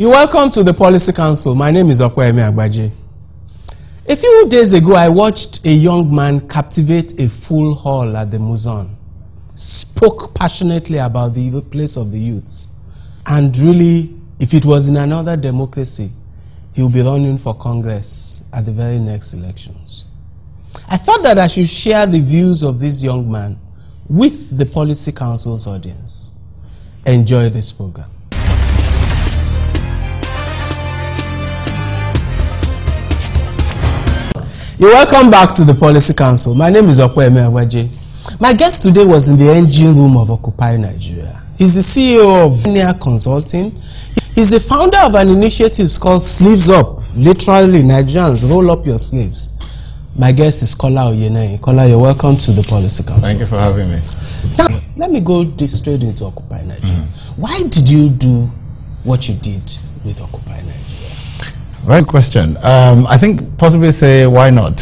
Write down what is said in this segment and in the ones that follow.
You're welcome to the Policy Council. My name is Okweme Agbaje. A few days ago, I watched a young man captivate a full hall at the Muson, spoke passionately about the place of the youths. And really, if it was in another democracy, he will be running for Congress at the very next elections. I thought that I should share the views of this young man with the Policy Council's audience. Enjoy this program. You're welcome back to the Policy Council. My name is Okweme Agbaje. My guest today was in the engine room of Occupy Nigeria. He's the CEO of Linear Consulting. He's the founder of an initiative called Sleeves Up. Literally, Nigerians, roll up your sleeves. My guest is Kola Oyeneye. Kola, you're welcome to the Policy Council. Thank you for having me. Now, let me go straight into Occupy Nigeria. Why did you do what you did with Occupy Nigeria? Right question. I think possibly say why not?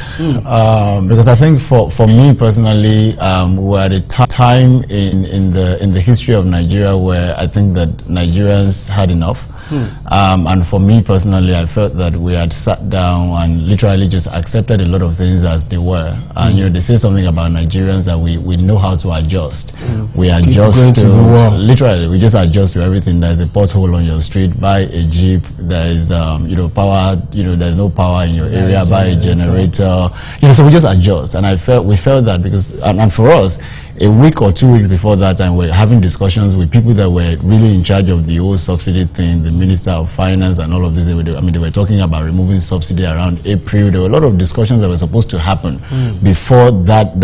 Because I think for me personally, we're at a time in the history of Nigeria where I think that Nigerians had enough. And for me personally, I felt that we had sat down and literally just accepted a lot of things as they were. And you know, they say something about Nigerians that we know how to adjust. We adjust to literally, we just adjust to everything. There's a pothole on your street, buy a Jeep. There is you know, power. You know, there's no power in your area, buy a generator. You know, so we just adjust. And we felt that because and for us, a week or 2 weeks before that time, we're having discussions with people that were really in charge of the whole subsidy thing, the Minister of Finance and all of this. I mean, they were talking about removing subsidy around April. There were a lot of discussions that were supposed to happen before that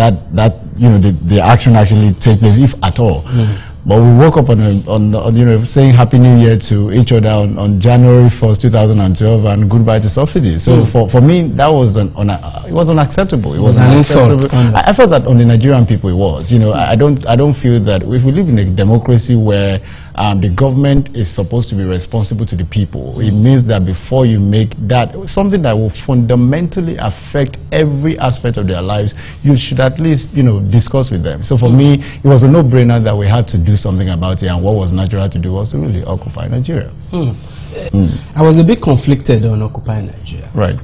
you know, the action actually take place, if at all. But we woke up on you know, saying Happy New Year to each other on January 1st, 2012, and goodbye to subsidy. So for me, that was it was unacceptable. It was unacceptable. I felt that on the Nigerian people it was. You know, I don't feel that if we live in a democracy where the government is supposed to be responsible to the people, it means that before you make that something that will fundamentally affect every aspect of their lives, you should at least, you know, discuss with them. So for me, it was a no-brainer that we had to do something about it, and what was natural to do was to really occupy Nigeria. I was a bit conflicted on Occupy Nigeria. Right.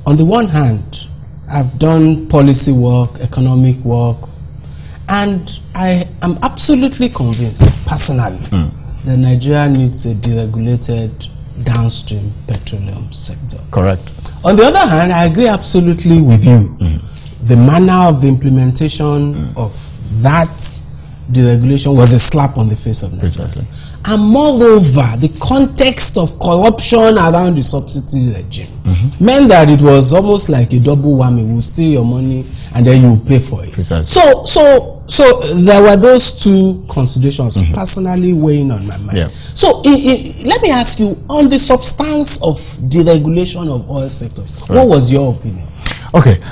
On the one hand, I've done policy work, economic work, and I am absolutely convinced, personally, that Nigeria needs a deregulated downstream petroleum sector. Correct. On the other hand, I agree absolutely with you. The manner of the implementation of that deregulation was a slap on the face of Nigeria. And moreover, the context of corruption around the subsidy regime meant that it was almost like a double whammy. We'll steal your money and then you pay for it. So there were those two considerations personally weighing on my mind. So let me ask you, on the substance of deregulation of oil sectors, what was your opinion? Okay,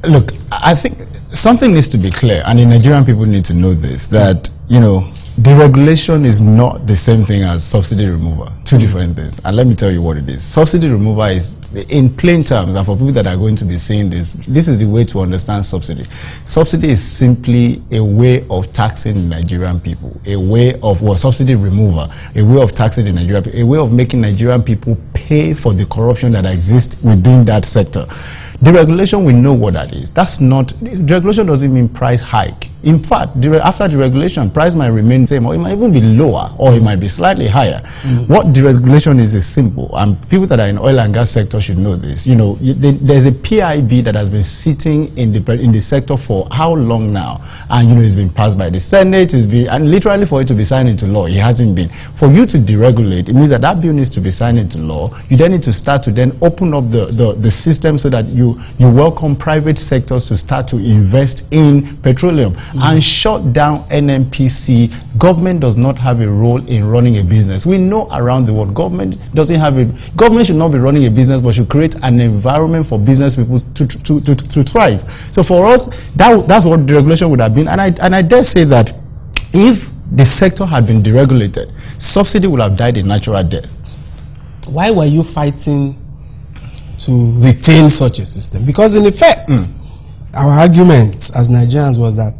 look, I think something needs to be clear, and the Nigerian people need to know this, that, you know, deregulation is not the same thing as subsidy removal. Two different things. And let me tell you what it is. Subsidy removal is, in plain terms, and for people that are going to be saying this, this is the way to understand subsidy. Subsidy is simply a way of taxing the Nigerian people, a way of, well, subsidy removal, a way of taxing the Nigerian people, a way of making Nigerian people pay for the corruption that exists within that sector. Deregulation, we know what that is. That's not, deregulation doesn't mean price hike. In fact, after deregulation, price might remain the same, or it might even be lower, or it might be slightly higher. What deregulation is simple, and people that are in oil and gas sector should know this. You know, there's a PIB that has been sitting in the sector for how long now? And you know, it's been passed by the Senate, and literally for it to be signed into law, it hasn't been. For you to deregulate, it means that that bill needs to be signed into law. You then need to start to then open up the system so that you welcome private sectors to start to invest in petroleum and shut down NNPC. Government does not have a role in running a business. We know around the world, government should not be running a business, but should create an environment for business people to thrive. So for us, that's what deregulation would have been. And I dare say that if the sector had been deregulated, subsidy would have died a natural death. Why were you fighting to retain such a system? Because in effect, our argument as Nigerians was that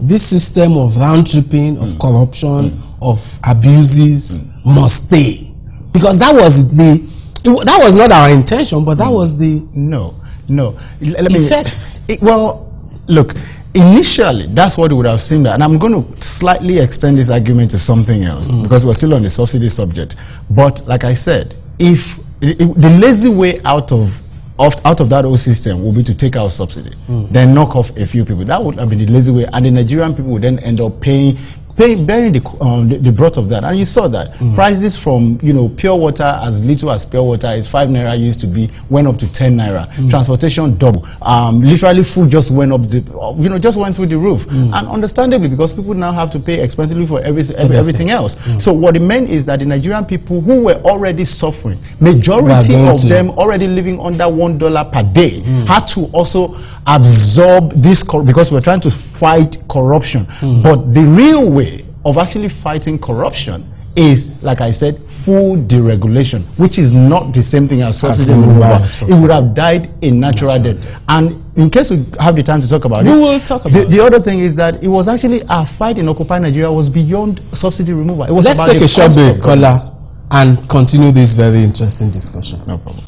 this system of round-tripping, of corruption, of abuses must stay. Because that was that was not our intention, but that was the Let me. effect. Well, look. Initially, that's what we would have seen that, and I'm going to slightly extend this argument to something else because we're still on the subsidy subject. But like I said, if the lazy way out of that whole system will be to take out subsidy, then knock off a few people. That would have been the lazy way, and the Nigerian people would then end up bearing the brunt of that. And you saw that prices from pure water, as little as pure water is 5 naira used to be, went up to 10 naira. Transportation double. Literally food just went up just went through the roof. And understandably, because people now have to pay expensively for everything else. So what it meant is that the Nigerian people who were already suffering, majority of them already living under $1 per day, had to also absorb this because we're trying to fight corruption. But the real way of actually fighting corruption is, like I said, full deregulation, which is not the same thing as subsidy removal. It would have died a natural death. And in case we have the time to talk about we will talk about the other thing is that it was actually our fight in Occupy Nigeria was beyond subsidy removal. It was Let's take a short break, caller, and continue this very interesting discussion. No problem.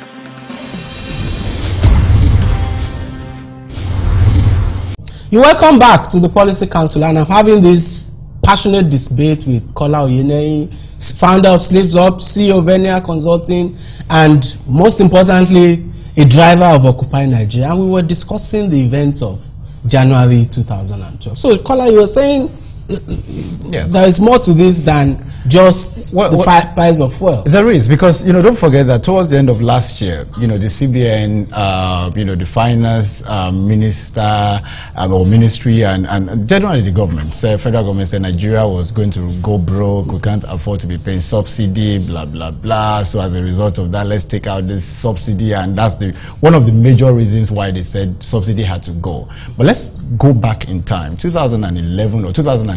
You're welcome back to the Policy Council, and I'm having this passionate debate with Kola Oyenei, founder of Slaves Up, CEO of Venia Consulting, and most importantly, a driver of Occupy Nigeria. And we were discussing the events of January 2012. So, Kola, you were saying there is more to this than just the price of fuel. There is, because don't forget that towards the end of last year, the CBN, the finance minister or ministry and generally the government, federal government said Nigeria was going to go broke. We can't afford to be paying subsidy, blah blah blah. So as a result of that, let's take out this subsidy, and that's one of the major reasons why they said subsidy had to go. But let's go back in time, 2011 or 2010.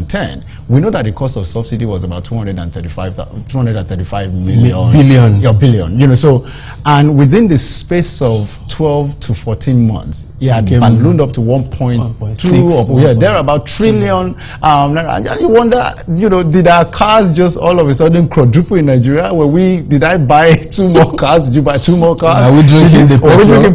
We know that the cost of subsidy was about 235 million billion. So, and within the space of 12 to 14 months, it had ballooned up to 1.2 there about trillion. And you wonder, did our cars just all of a sudden quadruple in Nigeria? Did I buy 2 more cars? Did you buy 2 more cars? Are we drinking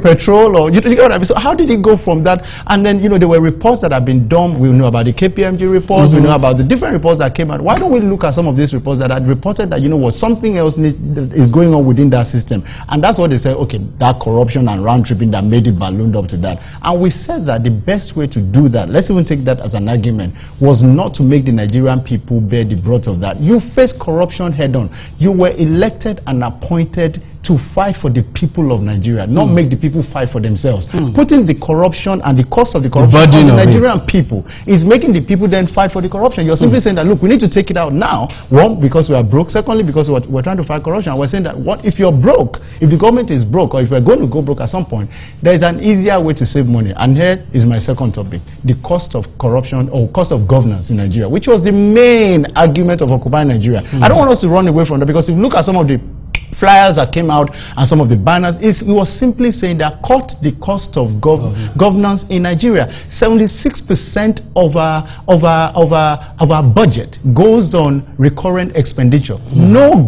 petrol? Or you get what I mean? So how did it go from that? And then there were reports that have been done. We know about the KPMG reports. We know about the different reports that came out. Why don't we look at some of these reports that had reported that something else is going on within that system? And that's what they said. Okay, that corruption and round tripping that made it ballooned up to that. And we said that the best way to do that, let's even take that as an argument, was not to make the Nigerian people bear the brunt of that. You face corruption head on. You were elected and appointed to fight for the people of Nigeria, not make the people fight for themselves. Putting the corruption and the cost of the corruption on the Nigerian people is making the people then fight for the corruption. You're simply saying that, look, we need to take it out now. One, because we are broke. Secondly, because we're trying to fight corruption. We're saying that if you're broke, if the government is broke, or if we're going to go broke at some point, there is an easier way to save money. And here is my second topic, the cost of corruption or cost of governance in Nigeria, which was the main argument of Occupy Nigeria. I don't want us to run away from that, because if you look at some of the flyers that came out and some of the banners, it was simply saying that cut the cost of governance in Nigeria. 76% of our budget goes on recurrent expenditure. No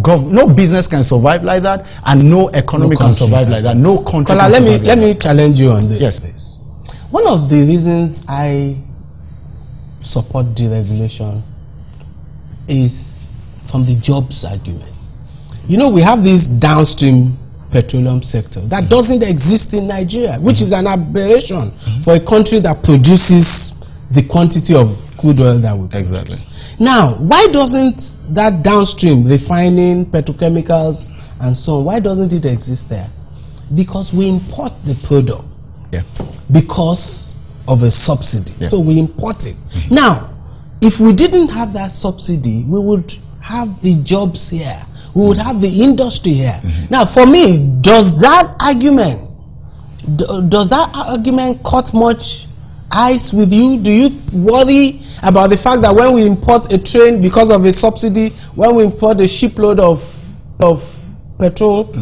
business can survive like that, and no economy can survive like that. No country. Let me challenge you on this. Yes. One of the reasons I support deregulation is from the jobs argument. We have this downstream petroleum sector that doesn't exist in Nigeria, which is an aberration for a country that produces the quantity of crude oil that we produce. Exactly. Now, why doesn't that downstream refining, petrochemicals, and so on, why doesn't it exist there? Because we import the product because of a subsidy. So we import it. Now, if we didn't have that subsidy, we would have the jobs here. We would have the industry here. Now, for me, does that argument cut much ice with you? Do you worry about the fact that when we import a train because of a subsidy, when we import a shipload of petrol,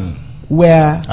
we're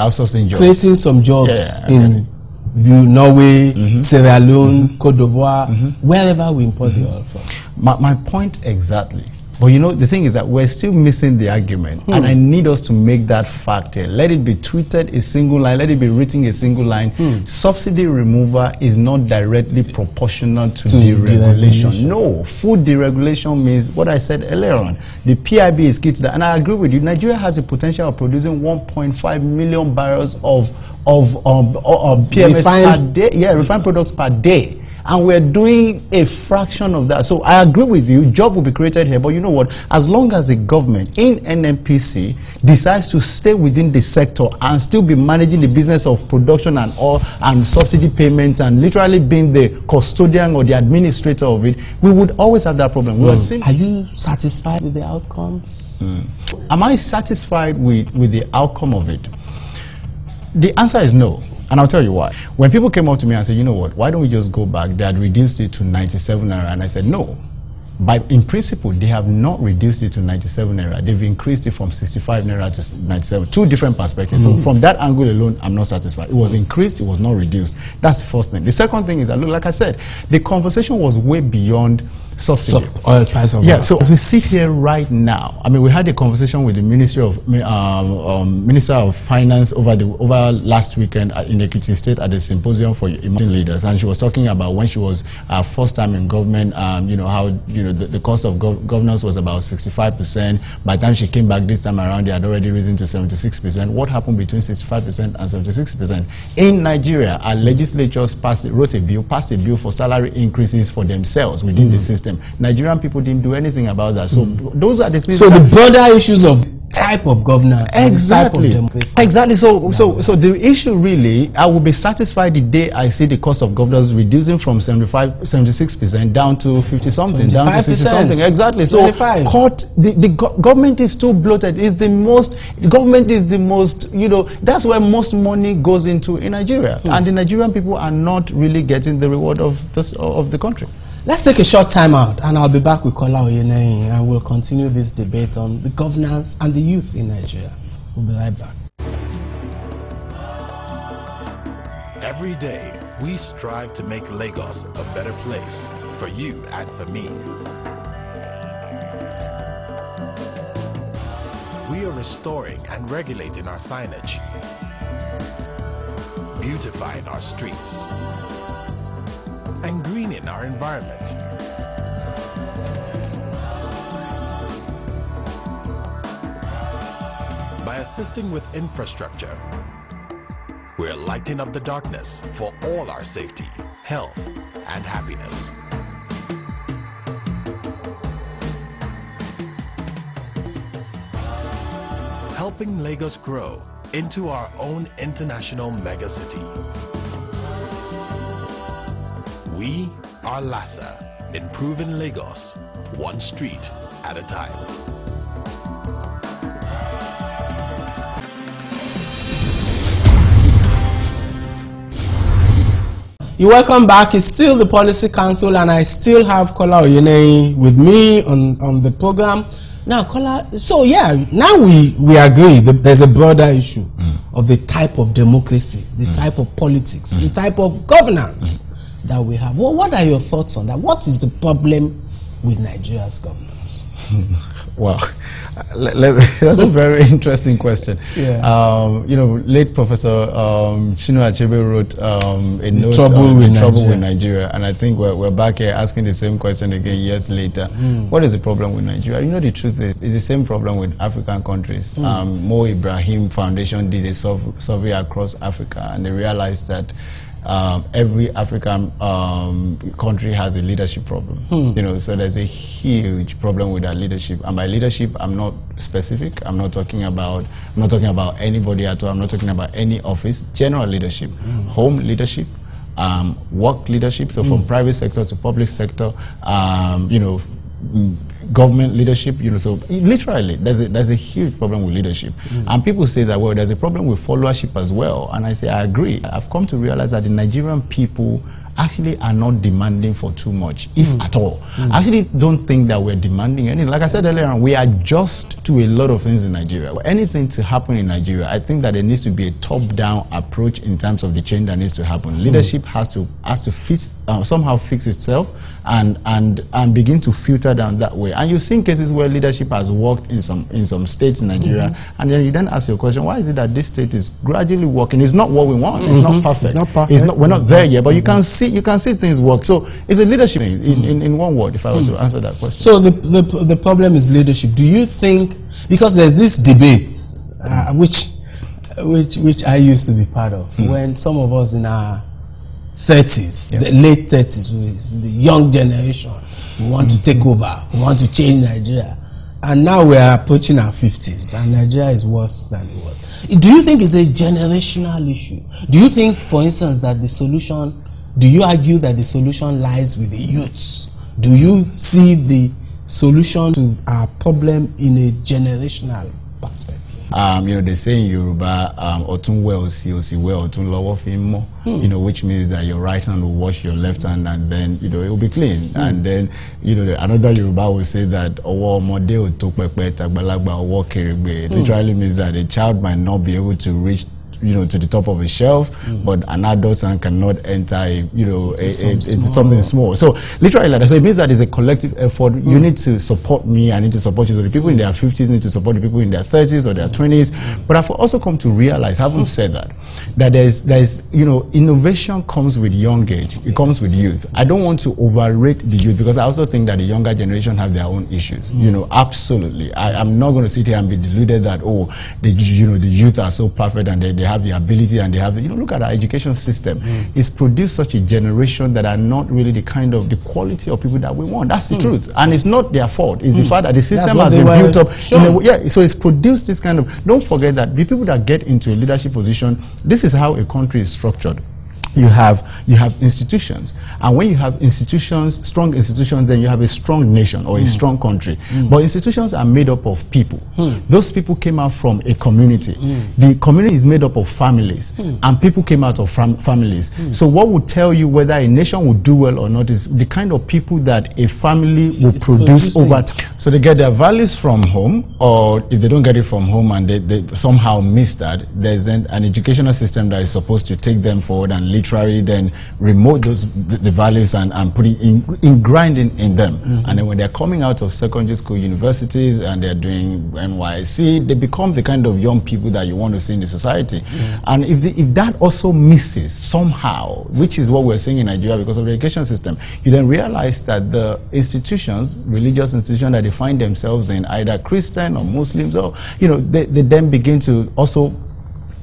creating some jobs in Norway, Sierra Leone, Cote d'Ivoire, wherever we import the oil from? My point exactly. But you know, the thing is that we're still missing the argument, and I need us to make that fact here. Let it be tweeted a single line, let it be written a single line. Subsidy removal is not directly proportional to deregulation. No, food deregulation means what I said earlier on. The PIB is key to that, and I agree with you. Nigeria has the potential of producing 1.5 million barrels of PMS per day, refined products per day. And we're doing a fraction of that. So I agree with you, job will be created here, but you know what, as long as the government in NNPC decides to stay within the sector and still be managing the business of production and all and subsidy payments and literally being the custodian or the administrator of it, we would always have that problem. Are you satisfied with the outcomes? Am I satisfied with the outcome of it? The answer is no. And I'll tell you why. When people came up to me and said, you know what, why don't we just go back? They had reduced it to 97 naira. And I said, no. In principle, they have not reduced it to 97 naira. They've increased it from 65 naira to 97. Two different perspectives. So from that angle alone, I'm not satisfied. It was increased, it was not reduced. That's the first thing. The second thing is that, look, like I said, the conversation was way beyond subsidy. Oil price of so as we sit here right now, I mean, we had a conversation with the Minister of Finance over last weekend in Ekiti State at the symposium for emerging leaders, and she was talking about when she was first time in government, you know, how the cost of governance was about 65%. By the time she came back this time around, they had already risen to 76%. What happened between 65% and 76%? In Nigeria, our legislatures passed a bill for salary increases for themselves within the system. Nigerian people didn't do anything about that. So those are the things. So the broader issues of type of governance, exactly, type of democracy. Exactly. So the issue really, I will be satisfied the day I see the cost of governance reducing from 76% down to 50 something, down to 60 something. Exactly. So the government is too bloated. Government is the most, you know, that's where most money goes into in Nigeria, and the Nigerian people are not really getting the reward of the country. Let's take a short time out, and I'll be back with Kola Oyeneyin, and we'll continue this debate on the governance and the youth in Nigeria. We'll be right back. Every day, we strive to make Lagos a better place for you and for me. We are restoring and regulating our signage, beautifying our streets, and greening our environment. By assisting with infrastructure, we're lighting up the darkness for all our safety, health, and happiness. Helping Lagos grow into our own international megacity. We are LASA, improving Lagos, one street at a time. You're welcome back. It's still the Policy Council, and I still have Kola Oyeneyin with me on the program. Now, Kola, so yeah, now we agree that there's a broader issue of the type of democracy, the type of politics, the type of governance that we have. Well, what are your thoughts on that? What is the problem with Nigeria's governance? Well, that's a very interesting question. Yeah. You know, late Professor Chinua Achebe wrote a note on trouble with Nigeria, and I think we're back here asking the same question again years later. What is the problem with Nigeria? You know, the truth is, it's the same problem with African countries. Mo Ibrahim Foundation did a survey across Africa, and they realized that every African country has a leadership problem. You know, so there's a huge problem with our leadership. And by leadership, I'm not specific. I'm not talking about anybody at all. I'm not talking about any office. General leadership, home leadership, work leadership. So from private sector to public sector, you know, government leadership, you know, so literally there's a huge problem with leadership. And people say that, well, there's a problem with followership as well, and I say I agree. I've come to realize that the Nigerian people actually are not demanding for too much, if at all. I actually don't think that we're demanding anything. Like I said earlier on, we adjust to a lot of things in Nigeria. Anything to happen in Nigeria, I think that there needs to be a top-down approach in terms of the change that needs to happen. Leadership has to somehow fix itself and begin to filter down that way. And you've seen cases where leadership has worked in some states in Nigeria, and then you then ask your question, why is it that this state is gradually working? It's not what we want. It's not perfect. It's not perfect. We're not there yet, but you can see things work. So it's a leadership in one word, if I were to answer that question. So the problem is leadership. Do you think, because there's this debate which I used to be part of, when some of us in our 30s, the late 30s, the young generation, we want to take over, we want to change Nigeria, and now we are approaching our 50s and Nigeria is worse than it was. Do you think it's a generational issue? Do you think, for instance, that the solution, do you argue that the solution lies with the youths? Do you see the solution to our problem in a generational perspective? You know, they say in Yoruba, otun we osi, osi we otun lowo fi mo. You know, which means that your right hand will wash your left hand, and then, you know, it will be clean. And then, you know, another Yoruba will say that owo omode o to pepe tagbalagba owo keregbe. It literally means that a child might not be able to reach, you know, to the top of a shelf, but an adult son cannot enter something small. So literally, like I said, it means that it's a collective effort. You need to support me, I need to support you. So the people in their 50s need to support the people in their 30s or their 20s. But I've also come to realize, having said that there's you know, innovation comes with young age. It comes with youth. I don't want to overrate the youth, because I also think that the younger generation have their own issues. You know, absolutely. I'm not going to sit here and be deluded that, oh, the youth are so perfect and they have the ability and they have the, you know, look at our education system. It's produced such a generation that are not really the kind of the quality of people that we want. That's the truth. And it's not their fault. It's the fact that the system has been built up. So it's produced this kind of, don't forget that the people that get into a leadership position, this is how a country is structured. You have institutions, and when you have institutions, strong institutions, then you have a strong nation or a strong country. But institutions are made up of people. Those people came out from a community. The community is made up of families, and people came out of families. So what would tell you whether a nation will do well or not is the kind of people that a family will produce over time. So they get their values from home, or if they don't get it from home and they somehow miss that, there's then an educational system that is supposed to take them forward and literally then remote the values and put it in grinding in them. And then when they're coming out of secondary school, universities, and they're doing NYSC, they become the kind of young people that you want to see in the society. And if that also misses somehow, which is what we're seeing in Nigeria because of the education system, you then realize that the institutions, religious institutions that they find themselves in, either Christian or Muslims, or, you know, they then begin to also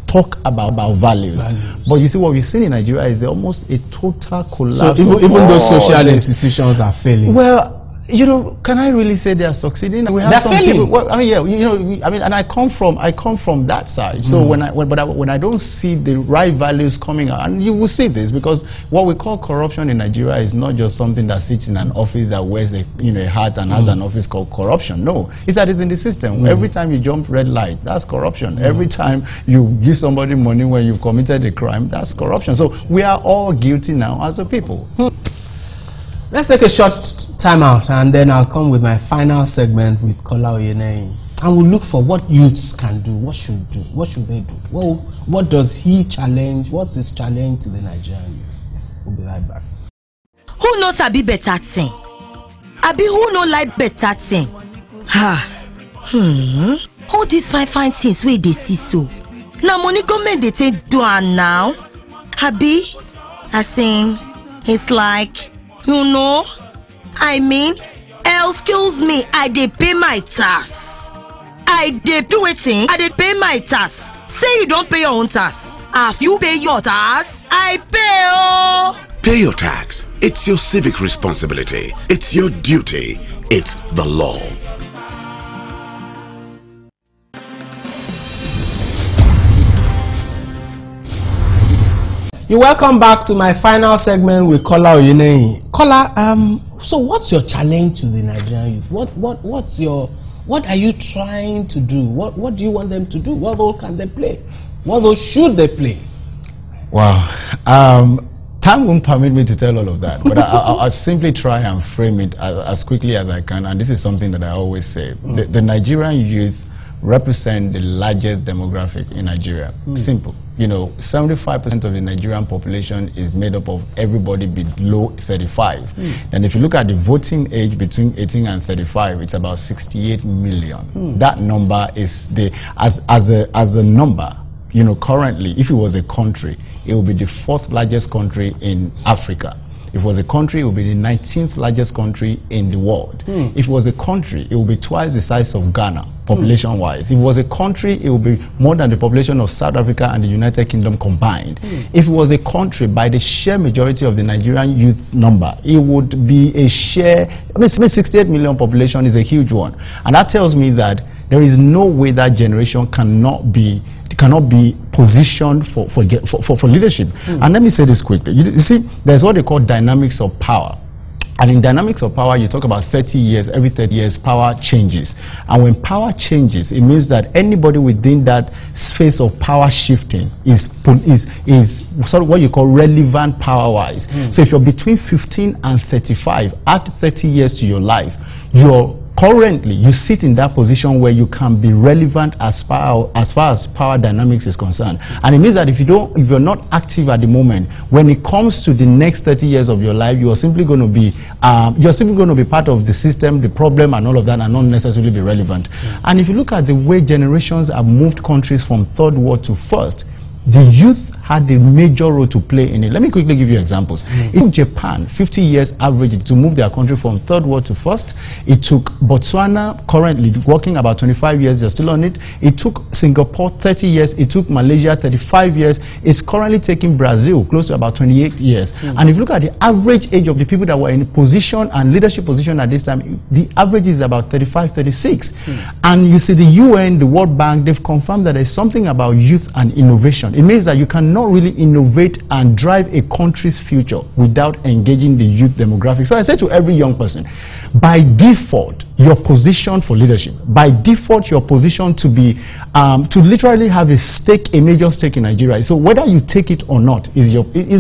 talk about values. But you see, what we've seen in Nigeria is almost a total collapse. So even those social institutions are failing. Well, you know, can I really say they are succeeding? We have They're some failing. people. Well, I mean, yeah, you know, I mean, and I come from that side. So when I don't see the right values coming out, and you will see this, because what we call corruption in Nigeria is not just something that sits in an office that wears a hat and has an office called corruption. No, it's that it's in the system. Every time you jump red light, that's corruption. Every time you give somebody money when you've committed a crime, that's corruption. So we are all guilty now as a people. Let's take a short time out, and then I'll come with my final segment with Kola Oyenei. And we'll look for what youths can do, what should they do? Well, what does he challenge? What's his challenge to the Nigerian youth? We'll be right back. Who knows Abi better thing? Abi who no like better thing? All these fine things where they see so. Now money government they take do now. Abi, I think it's like, you know, I mean, excuse me, I dey pay my tax. I dey do a thing, I dey pay my tax. Say you don't pay your own tax. If you pay your tax, I pay oh. Pay your tax. It's your civic responsibility. It's your duty. It's the law. You're welcome back to my final segment with Kola Oyenei. Kola, so what's your challenge to the Nigerian youth? What are you trying to do? What do you want them to do? What role can they play? What role should they play? Wow. Time won't permit me to tell all of that, but I'll simply try and frame it as quickly as I can, and this is something that I always say. The Nigerian youth represent the largest demographic in Nigeria. Simple. You know, 75% of the Nigerian population is made up of everybody below 35. And if you look at the voting age between 18 and 35, it's about 68 million. That number is as a number. You know, currently, if it was a country, it would be the 4th largest country in Africa. If it was a country, it would be the 19th largest country in the world. If it was a country, it would be twice the size of Ghana, population-wise. If it was a country, it would be more than the population of South Africa and the United Kingdom combined. If it was a country, by the sheer majority of the Nigerian youth number, it would be a share, I mean, 68 million population is a huge one. And that tells me that there is no way that generation cannot be positioned for leadership. And let me say this quickly. You see, there's what they call dynamics of power. And in dynamics of power, you talk about 30 years, every 30 years, power changes. And when power changes, it means that anybody within that space of power shifting is sort of what you call relevant power-wise. So if you're between 15 and 35, add 30 years to your life, currently, you sit in that position where you can be relevant as far as power dynamics is concerned. And it means that if you're not active at the moment, when it comes to the next 30 years of your life, you are simply going to be part of the system, the problem, and all of that, and not necessarily be relevant. And if you look at the way generations have moved countries from third world to first, the youth had a major role to play in it. Let me quickly give you examples. It took Japan 50 years average to move their country from third world to first. It took Botswana, currently working about 25 years, they're still on it. It took Singapore 30 years. It took Malaysia 35 years. It's currently taking Brazil close to about 28 years. And if you look at the average age of the people that were in position and leadership position at this time, the average is about 35, 36. And you see the UN, the World Bank, they've confirmed that there's something about youth and innovation. It means that you cannot really innovate and drive a country's future without engaging the youth demographic. So I say to every young person, by default, you're positioned for leadership. By default, you're positioned to be, to literally have a major stake in Nigeria. So whether you take it or not is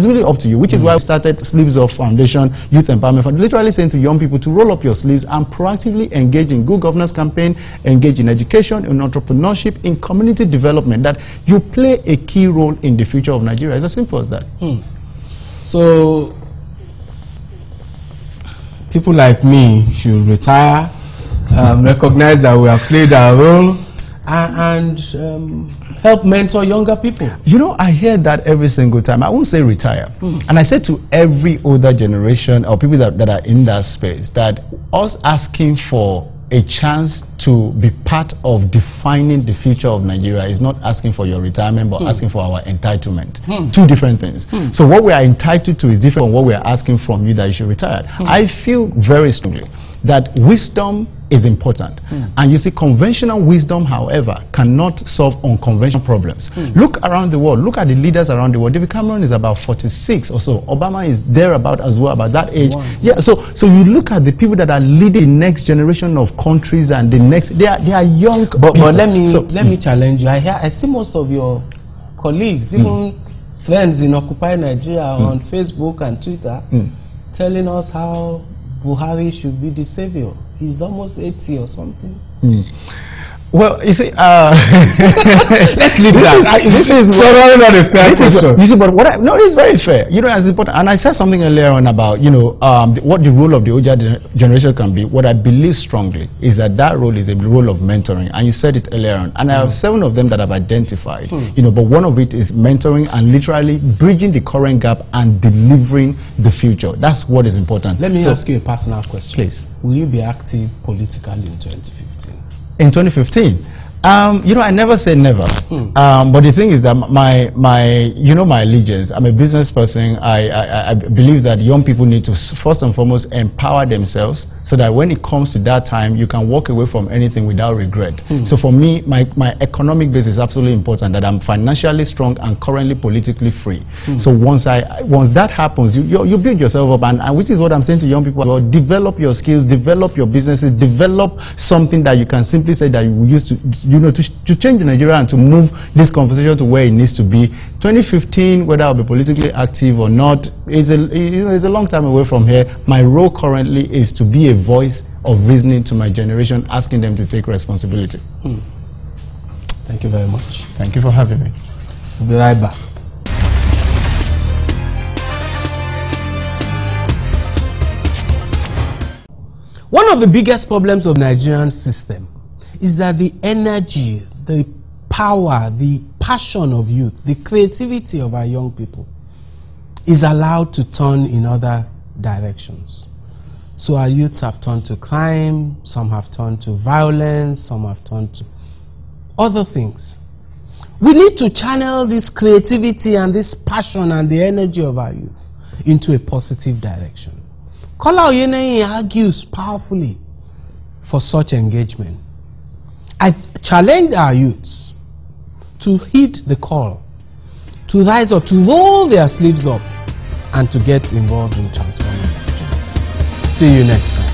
really up to you, which is why I started Sleeves Up Foundation Youth Empowerment Fund, literally saying to young people to roll up your sleeves and proactively engage in good governance campaign, engage in education, in entrepreneurship, in community development, that you play a key role in the future of Nigeria. It's as simple as that. So people like me should retire, recognize that we have played our role, and help mentor younger people. You know, I hear that every single time. I won't say retire. And I say to every older generation or people that are in that space, that us asking for a chance to be part of defining the future of Nigeria is not asking for your retirement, but asking for our entitlement. Two different things. So what we are entitled to is different from what we are asking from you that you should retire. I feel very strongly that wisdom is important. And you see, conventional wisdom, however, cannot solve unconventional problems. Look around the world. Look at the leaders around the world. David Cameron is about 46 or so. Obama is thereabout as well, about that age. Yeah. So you look at the people that are leading the next generation of countries, and the next, they are young people. But let me challenge you. I see most of your colleagues, even friends in Occupy Nigeria on Facebook and Twitter, telling us how Buhari should be the savior. He's almost 80 or something. Well, you see, let's leave that. This is not a fair question. You see, but no, it's very fair. You know, as important. And I said something earlier on about, you know, what the role of the older generation can be. What I believe strongly is that role is a role of mentoring. And you said it earlier on. And I have 7 of them that I've identified. You know, but one of it is mentoring and literally bridging the current gap and delivering the future. That's what is important. Let me ask you a personal question. Please. Will you be active politically in 2015? In 2015, you know, I never say never. But the thing is that my allegiance. I'm a business person. I believe that young people need to first and foremost empower themselves, so that when it comes to that time, you can walk away from anything without regret. So for me, my economic base is absolutely important, that I'm financially strong and currently politically free. So once that happens, you build yourself up, and which is what I'm saying to young people: well, develop your skills, develop your businesses, develop something that you can simply say that you to change Nigeria and to move this conversation to where it needs to be. 2015, whether I'll be politically active or not, is a long time away from here. My role currently is to be a voice of reasoning to my generation, asking them to take responsibility. Thank you very much. Thank you for having me. We'll be right back. One of the biggest problems of the Nigerian system is that the energy, the power, the passion of youth, the creativity of our young people is allowed to turn in other directions. So our youths have turned to crime, some have turned to violence, some have turned to other things. We need to channel this creativity and this passion and the energy of our youth into a positive direction. Kola Oyeneye argues powerfully for such engagement. I challenge our youths to heed the call, to rise up, to roll their sleeves up, and to get involved in transforming Nigeria. See you next time.